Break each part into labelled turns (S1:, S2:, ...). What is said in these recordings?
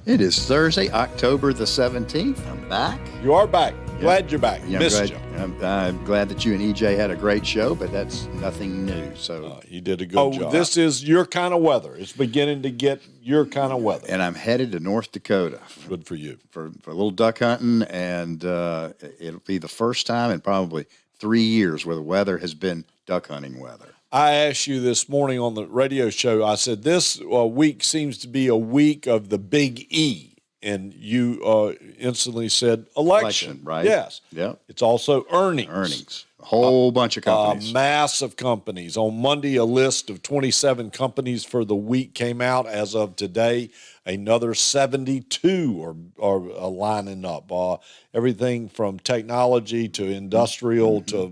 S1: It is Thursday, October the 17th. I'm back.
S2: You are back. Glad you're back.
S1: Yeah,
S2: Missed you.
S1: I'm glad that you and EJ had a great show, but that's nothing new. So
S2: you did a good job. This is your kind of weather. It's beginning to get your kind of weather.
S1: And I'm headed to North Dakota.
S2: Good for you.
S1: For a little duck hunting, and it'll be the first time in probably 3 years where the weather has been duck hunting weather.
S2: I asked you this morning on the radio show, I said, this week seems to be a week of the big E. And you instantly said election.
S1: Right?
S2: Yes.
S1: Yeah.
S2: It's also earnings.
S1: Earnings. A whole bunch of companies.
S2: A mass of companies. On Monday, a list of 27 companies for the week came out. As of today, another 72 are lining up. Everything from technology to industrial to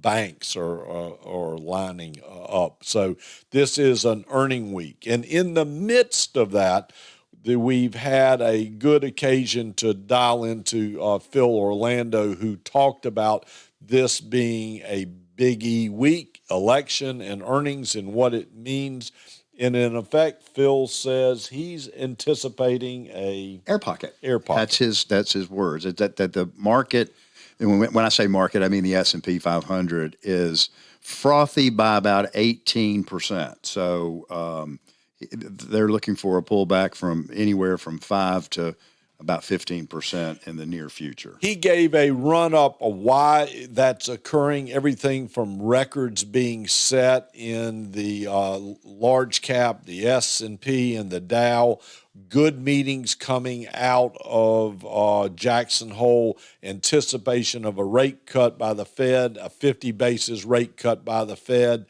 S2: banks are lining up. So this is an earning week. And in the midst of that, we've had a good occasion to dial into Phil Orlando, who talked about this being a Big E week, election and earnings and what it means. And in effect, Phil says he's anticipating a
S1: air pocket.
S2: Air pocket.
S1: That's his words. That the market, and when I say market, I mean the S&P 500 is frothy by about 18%. So they're looking for a pullback from anywhere from 5 to about 15% in the near future.
S2: He gave a run-up of why that's occurring, everything from records being set in the large cap, the S&P and the Dow, good meetings coming out of Jackson Hole, anticipation of a rate cut by the Fed, a 50 basis rate cut by the Fed,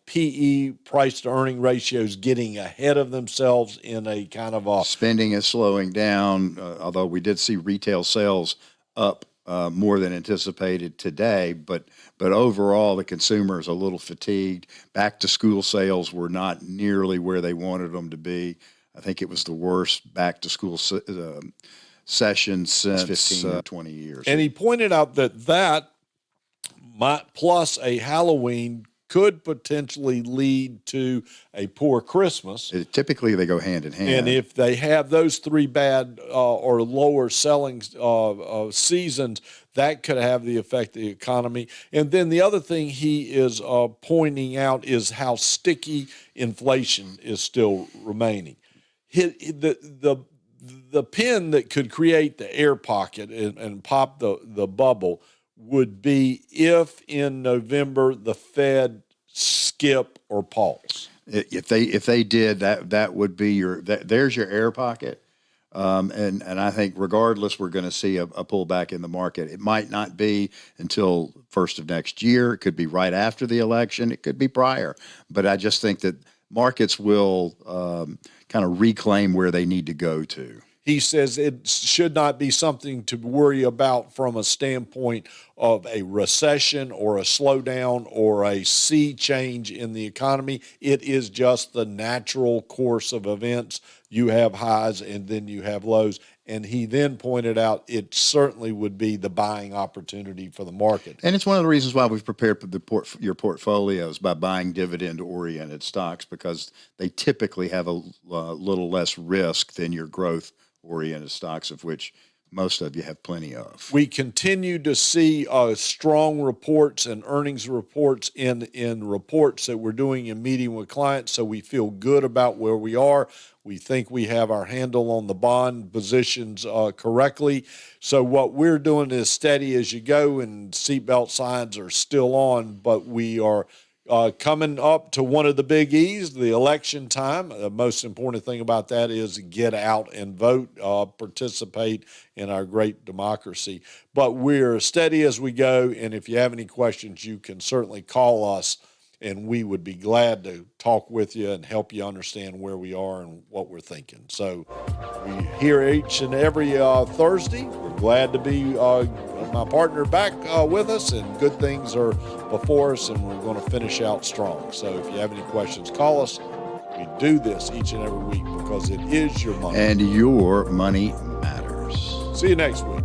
S2: PE, price to earning ratios, getting ahead of themselves in a kind of a...
S1: Spending is slowing down, although we did see retail sales up more than anticipated today. But overall, the consumer is a little fatigued. Back to school sales were not nearly where they wanted them to be. I think it was the worst back to school session since 15, 20 years.
S2: And he pointed out that might, plus a Halloween, could potentially lead to a poor Christmas.
S1: Typically, they go hand in hand.
S2: And if they have those three bad or lower selling seasons, that could have the effect of the economy. And then the other thing he is pointing out is how sticky inflation is still remaining. The pin that could create the air pocket and pop the bubble would be if in November the Fed skip or pause.
S1: If they did that would be there's your air pocket, and I think regardless we're going to see a pullback in the market. It might not be until first of next year. It could be right after the election. It could be prior, but I just think that markets will kind of reclaim where they need to go to.
S2: He says it should not be something to worry about from a standpoint of a recession or a slowdown or a sea change in the economy. It is just the natural course of events. You have highs and then you have lows. And he then pointed out it certainly would be the buying opportunity for the market.
S1: And it's one of the reasons why we've prepared your portfolios by buying dividend-oriented stocks, because they typically have a little less risk than your growth-oriented stocks, of which most of you have plenty of.
S2: We continue to see strong reports and earnings reports in reports that we're doing in meeting with clients, so we feel good about where we are. We think we have our handle on the bond positions correctly. So what we're doing is steady as you go, and seatbelt signs are still on, but we are coming up to one of the big E's, the election time. The most important thing about that is get out and vote, participate in our great democracy. But we're steady as we go, and if you have any questions, you can certainly call us, and we would be glad to talk with you and help you understand where we are and what we're thinking. So we here each and every Thursday. We're glad to be my partner back with us, and good things are before us, and we're going to finish out strong. So if you have any questions, call us. We do this each and every week because it is your money.
S1: And your money matters.
S2: See you next week.